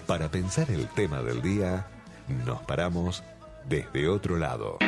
Para pensar el tema del día, nos paramos desde otro lado.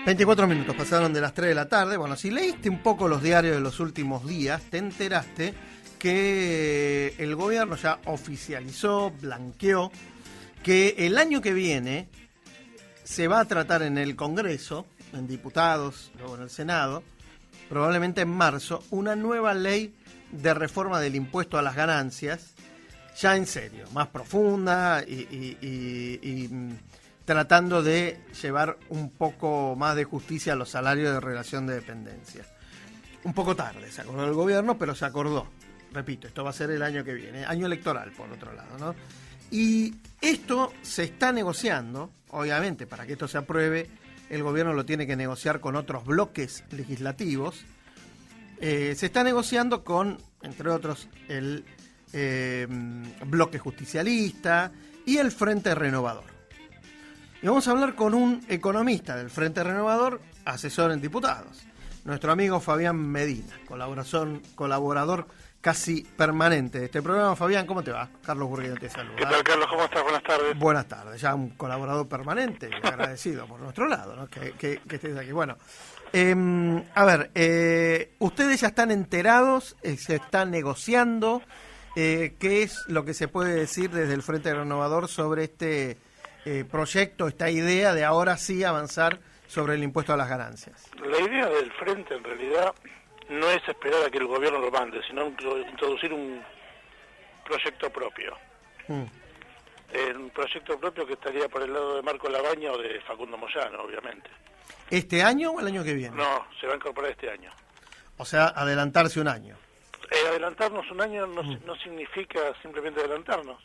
...24 minutos pasaron de las 3 de la tarde. Bueno, si leíste un poco los diarios de los últimos días, te enteraste que el gobierno ya oficializó, blanqueó, que el año que viene se va a tratar en el Congreso, en diputados, luego en el Senado, probablemente en marzo, una nueva ley de reforma del impuesto a las ganancias, ya en serio, más profunda y tratando de llevar un poco más de justicia a los salarios de relación de dependencia. Un poco tarde se acordó el gobierno, pero se acordó. Repito, esto va a ser el año que viene, año electoral por otro lado, ¿no? Y esto se está negociando, obviamente, para que esto se apruebe, el gobierno lo tiene que negociar con otros bloques legislativos. Se está negociando con, entre otros, el bloque justicialista y el Frente Renovador. Y vamos a hablar con un economista del Frente Renovador, asesor en diputados, nuestro amigo Fabián Medina, colaborador casi permanente de este programa. Fabián, ¿cómo te va? Carlos Burguino te saluda. ¿Qué tal, Carlos? ¿Cómo estás? Buenas tardes. Buenas tardes, ya un colaborador permanente y agradecido por nuestro lado, ¿no? que estés aquí. Bueno, ustedes ya están enterados, se está negociando. ¿Qué es lo que se puede decir desde el Frente Renovador sobre este proyecto, esta idea de ahora sí avanzar sobre el impuesto a las ganancias? La idea del Frente, en realidad, no es esperar a que el gobierno lo mande, sino introducir un proyecto propio. Un proyecto propio que estaría por el lado de Marco Labaña o de Facundo Moyano, obviamente. ¿Este año o el año que viene? No, se va a incorporar este año. O sea, adelantarse un año. Adelantarnos un año no significa simplemente adelantarnos.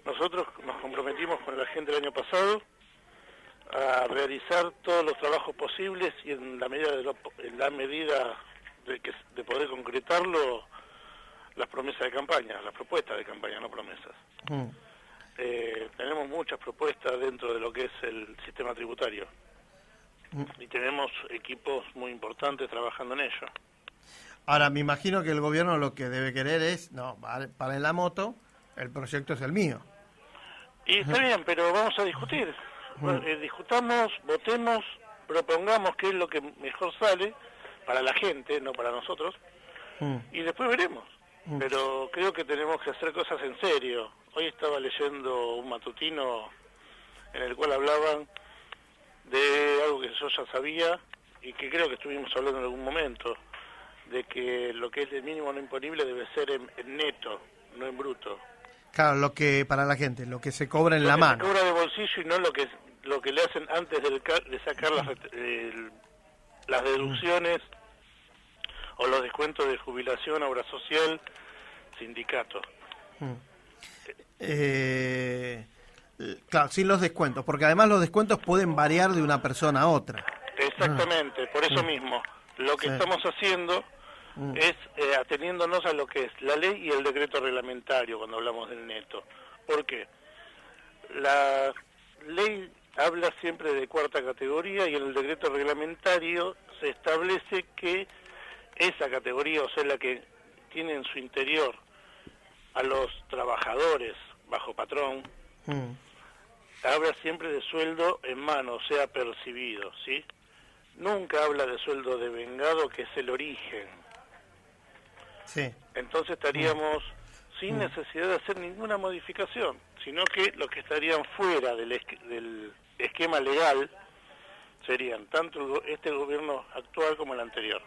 Nosotros nos comprometimos con la gente el año pasado a realizar todos los trabajos posibles y en la medida de poder concretarlo, las promesas de campaña, las propuestas de campaña, no promesas. Tenemos muchas propuestas dentro de lo que es el sistema tributario y tenemos equipos muy importantes trabajando en ello. Ahora, me imagino que el gobierno lo que debe querer es, no, para la moto, el proyecto es el mío. Y está bien, pero vamos a discutir. Discutamos, votemos, propongamos qué es lo que mejor sale para la gente, no para nosotros, y después veremos. Pero creo que tenemos que hacer cosas en serio. Hoy estaba leyendo un matutino en el cual hablaban de algo que yo ya sabía y que creo que estuvimos hablando en algún momento, de que lo que es el mínimo no imponible debe ser en neto, no en bruto. Claro, lo que para la gente, lo que se cobra en la mano. Lo que se cobra de bolsillo y no lo que le hacen antes de sacar las deducciones o los descuentos de jubilación, obra social, sindicato. Claro, sin los descuentos, porque además los descuentos pueden variar de una persona a otra. Exactamente, por eso mismo. Lo que estamos haciendo es ateniéndonos a lo que es la ley y el decreto reglamentario cuando hablamos del neto. ¿Por qué? La ley habla siempre de cuarta categoría y en el decreto reglamentario se establece que esa categoría, o sea, la que tiene en su interior a los trabajadores bajo patrón, habla siempre de sueldo en mano, o sea, percibido, ¿sí? Nunca habla de sueldo devengado, que es el origen. Sí. Entonces estaríamos sin necesidad de hacer ninguna modificación, sino que los que estarían fuera del esquema legal serían tanto este gobierno actual como el anterior.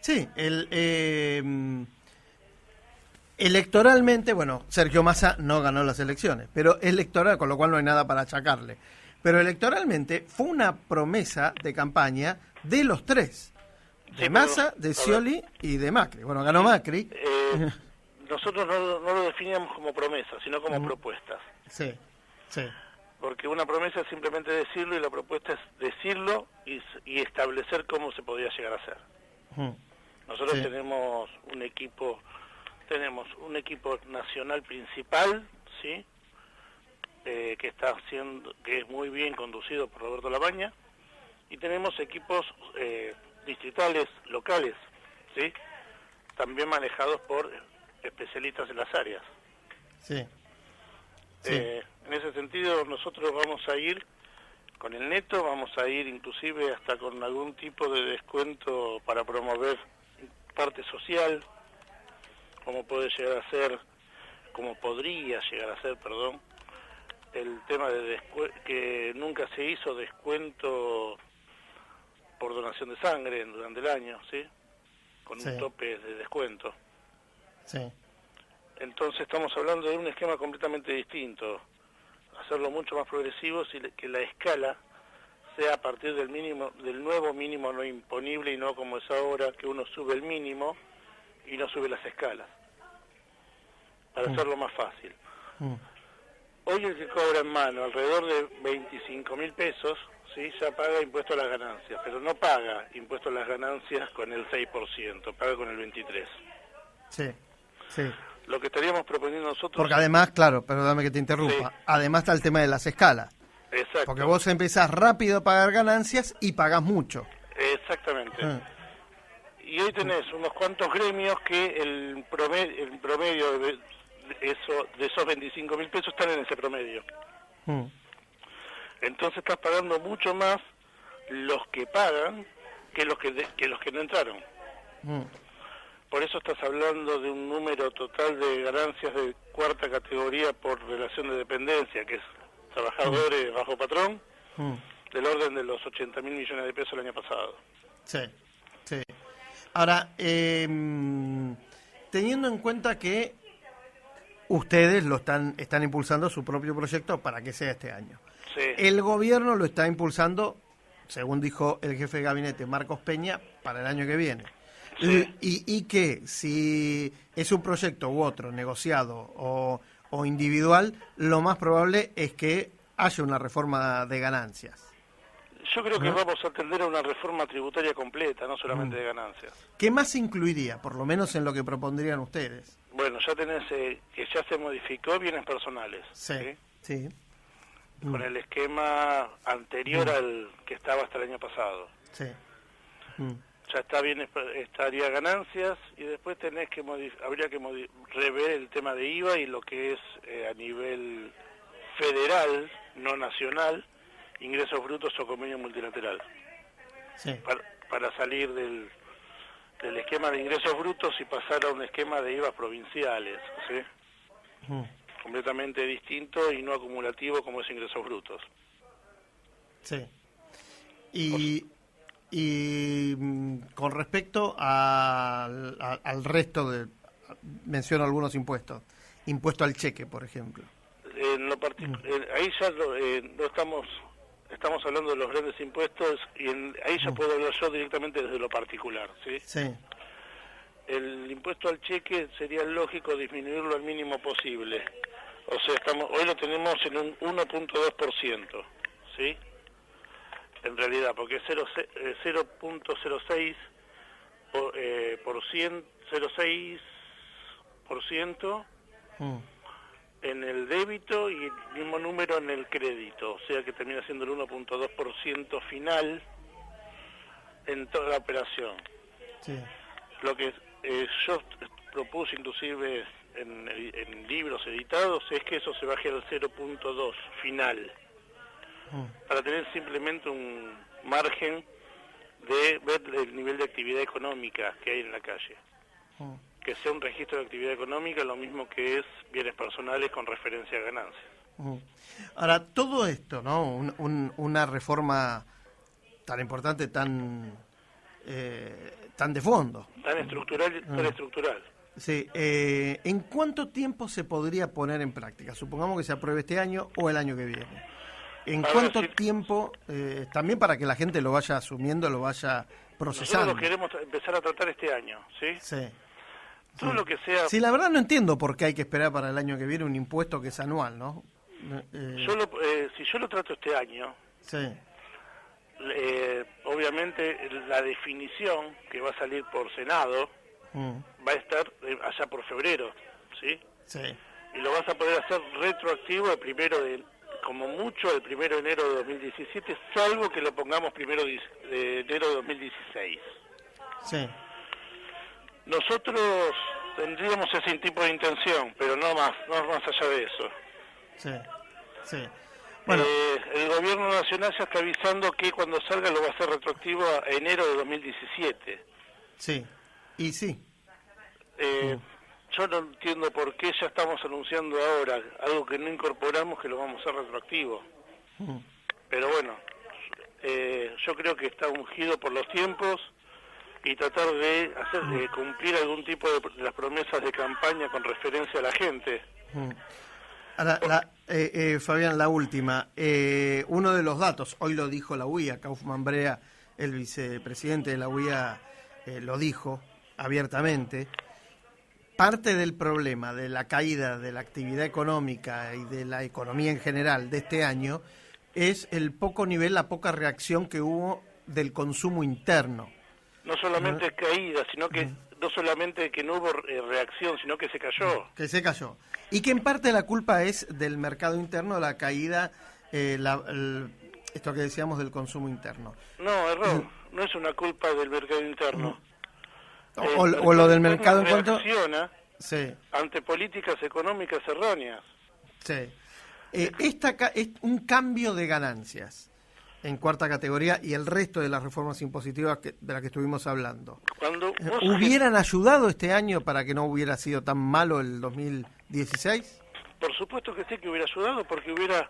Sí, electoralmente, bueno, Sergio Massa no ganó las elecciones, pero electoral, con lo cual no hay nada para achacarle. Pero electoralmente fue una promesa de campaña de los tres. De Massa, de Scioli y de Macri. Bueno, ganó Macri. Nosotros no lo definíamos como promesa, sino como propuestas. Sí, sí. Porque una promesa es simplemente decirlo y la propuesta es decirlo y establecer cómo se podía llegar a hacer. Nosotros tenemos un equipo nacional principal, ¿sí? Que es muy bien conducido por Roberto Labaña, y tenemos equipos distritales, locales, ¿sí? También manejados por especialistas en las áreas. Sí. Sí. En ese sentido, nosotros vamos a ir con el neto, vamos a ir inclusive hasta con algún tipo de descuento para promover parte social, como puede llegar a ser, como podría llegar a ser, perdón, el tema de que nunca se hizo descuento por donación de sangre durante el año, ¿sí? Con un tope de descuento. Sí. Entonces estamos hablando de un esquema completamente distinto, hacerlo mucho más progresivo, que la escala sea a partir del mínimo, del nuevo mínimo no imponible y no como es ahora, que uno sube el mínimo y no sube las escalas, para hacerlo más fácil. Hoy el que cobra en mano alrededor de 25.000 pesos, ¿sí? Ya paga impuesto a las ganancias, pero no paga impuesto a las ganancias con el 6%, paga con el 23%. Sí, sí. Lo que estaríamos proponiendo nosotros... Porque además, claro, perdóname que te interrumpa, sí. Además está el tema de las escalas. Exacto. Porque vos empezás rápido a pagar ganancias y pagás mucho. Exactamente. Y hoy tenés unos cuantos gremios que el promedio de esos 25.000 pesos están en ese promedio. Entonces estás pagando mucho más los que pagan que los que no entraron. Por eso estás hablando de un número total de ganancias de cuarta categoría por relación de dependencia, que es trabajadores bajo patrón, del orden de los 80.000 millones de pesos el año pasado. Sí, sí. Ahora, teniendo en cuenta que ustedes están impulsando su propio proyecto para que sea este año. Sí. El gobierno lo está impulsando, según dijo el jefe de gabinete Marcos Peña, para el año que viene. Sí. Y que si es un proyecto u otro, negociado o individual, lo más probable es que haya una reforma de ganancias. Yo creo que vamos a atender a una reforma tributaria completa, no solamente de ganancias. ¿Qué más incluiría, por lo menos en lo que propondrían ustedes? Bueno, ya tenés que ya se modificó bienes personales. Sí, sí. Con el esquema anterior al que estaba hasta el año pasado. Sí. Ya estaría ganancias y después habría que rever el tema de IVA y lo que es a nivel federal, no nacional, ingresos brutos o convenio multilateral. Sí. Para salir del esquema de ingresos brutos y pasar a un esquema de IVA provinciales, ¿sí? Completamente distinto y no acumulativo como es ingresos brutos. Sí. Y con respecto al resto menciono algunos impuestos. Impuesto al cheque, por ejemplo. Ahí ya no estamos hablando de los grandes impuestos y ahí ya puedo hablar yo directamente desde lo particular, ¿sí? Sí. El impuesto al cheque sería lógico disminuirlo al mínimo posible. O sea, hoy lo tenemos en un 1.2%, ¿sí? En realidad, porque es 0.06 0.6% en el débito y el mismo número en el crédito, o sea que termina siendo el 1.2% final en toda la operación. Sí. Lo que yo propuse inclusive en libros editados es que eso se baje al 0.2 final, para tener simplemente un margen de ver el nivel de actividad económica que hay en la calle. Que sea un registro de actividad económica, lo mismo que es bienes personales con referencia a ganancias. Ahora, todo esto, ¿no? Una reforma tan importante, tan de fondo. Tan estructural. Sí. ¿En cuánto tiempo se podría poner en práctica? Supongamos que se apruebe este año o el año que viene. ¿En cuánto tiempo, también para que la gente lo vaya asumiendo, lo vaya procesando? Nosotros lo queremos empezar a tratar este año, ¿sí? Sí. Todo lo que sea... Sí, la verdad no entiendo por qué hay que esperar para el año que viene un impuesto que es anual, ¿no? Si yo lo trato este año, sí. Obviamente la definición que va a salir por Senado va a estar allá por febrero, ¿sí? Sí. Y lo vas a poder hacer retroactivo el 1 como mucho el 1 de enero de 2017, salvo que lo pongamos 1 de enero de 2016. Sí. Nosotros tendríamos ese tipo de intención, pero no más allá de eso. Sí, sí. Bueno. El gobierno nacional ya está avisando que cuando salga lo va a hacer retroactivo a enero de 2017. Sí, y sí. Yo no entiendo por qué ya estamos anunciando ahora algo que no incorporamos, que lo vamos a hacer retroactivo. Pero bueno, yo creo que está ungido por los tiempos y tratar de cumplir algún tipo de las promesas de campaña con referencia a la gente. Ahora, Fabián, la última. Uno de los datos, hoy lo dijo la UIA, Kaufman Brea, el vicepresidente de la UIA, lo dijo abiertamente. Parte del problema de la caída de la actividad económica y de la economía en general de este año es el poco nivel, la poca reacción que hubo del consumo interno. No solamente caída, sino que no solamente que no hubo reacción, sino que se cayó. Que se cayó. Y que en parte la culpa es del mercado interno, la caída, esto que decíamos del consumo interno. No, error. No es una culpa del mercado interno. O lo del mercado en cuanto... reacciona sí. ante políticas económicas erróneas. Sí. Es un cambio de ganancias en cuarta categoría y el resto de las reformas impositivas de las que estuvimos hablando. ¿Hubieran ayudado este año para que no hubiera sido tan malo el 2016? Por supuesto que sí que hubiera ayudado, porque hubiera,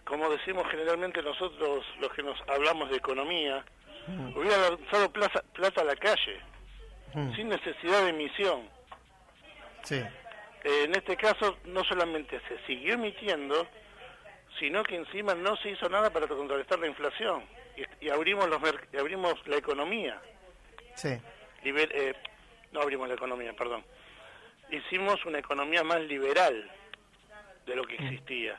como decimos generalmente nosotros los que nos hablamos de economía, hubiera lanzado plata a la calle, sin necesidad de emisión. Sí. En este caso no solamente se siguió emitiendo, sino que encima no se hizo nada para contrarrestar la inflación y abrimos la economía. Sí. No abrimos la economía, perdón. Hicimos una economía más liberal de lo que existía.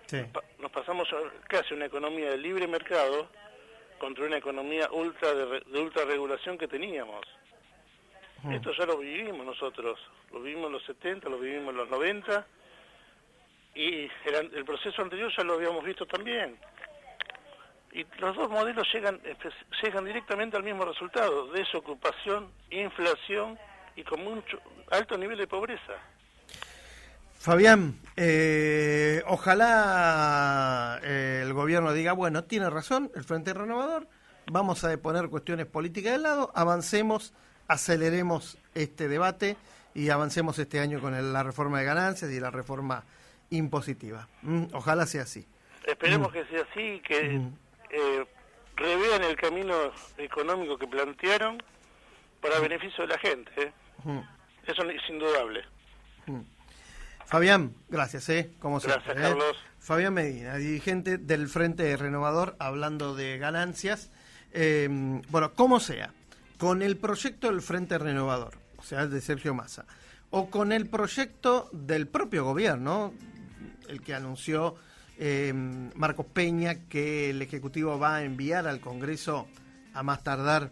Sí. Nos pasamos a casi una economía de libre mercado contra una economía de ultra regulación que teníamos. Esto ya lo vivimos nosotros, lo vivimos en los 70, lo vivimos en los 90, y el proceso anterior ya lo habíamos visto también. Y los dos modelos llegan directamente al mismo resultado: desocupación, inflación y con mucho alto nivel de pobreza. Fabián, ojalá el gobierno diga, bueno, tiene razón el Frente Renovador, vamos a poner cuestiones políticas de lado, avancemos, aceleremos este debate y avancemos este año con la reforma de ganancias y la reforma impositiva. Ojalá sea así. Esperemos que sea así, que revean el camino económico que plantearon para beneficio de la gente. Eso es indudable. Fabián, gracias, como gracias, siempre. Carlos. Fabián Medina, dirigente del Frente Renovador, hablando de ganancias. Bueno, como sea, con el proyecto del Frente Renovador, o sea, el de Sergio Massa, o con el proyecto del propio gobierno, el que anunció Marcos Peña, que el Ejecutivo va a enviar al Congreso a más tardar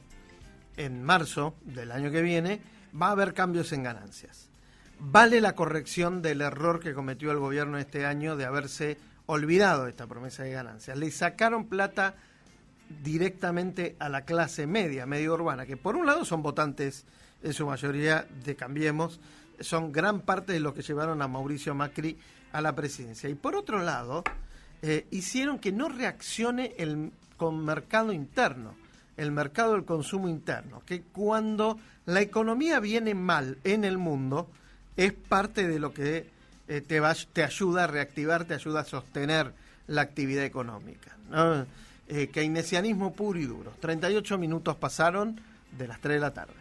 en marzo del año que viene, va a haber cambios en ganancias. Vale la corrección del error que cometió el gobierno este año de haberse olvidado de esta promesa de ganancias. Le sacaron plata directamente a la clase media urbana, que por un lado son votantes en su mayoría de Cambiemos, son gran parte de los que llevaron a Mauricio Macri a la presidencia. Y por otro lado, hicieron que no reaccione el mercado interno, el mercado del consumo interno, que cuando la economía viene mal en el mundo, es parte de lo que te ayuda a reactivar, te ayuda a sostener la actividad económica, ¿no? Keynesianismo puro y duro. 38 minutos pasaron de las 3 de la tarde.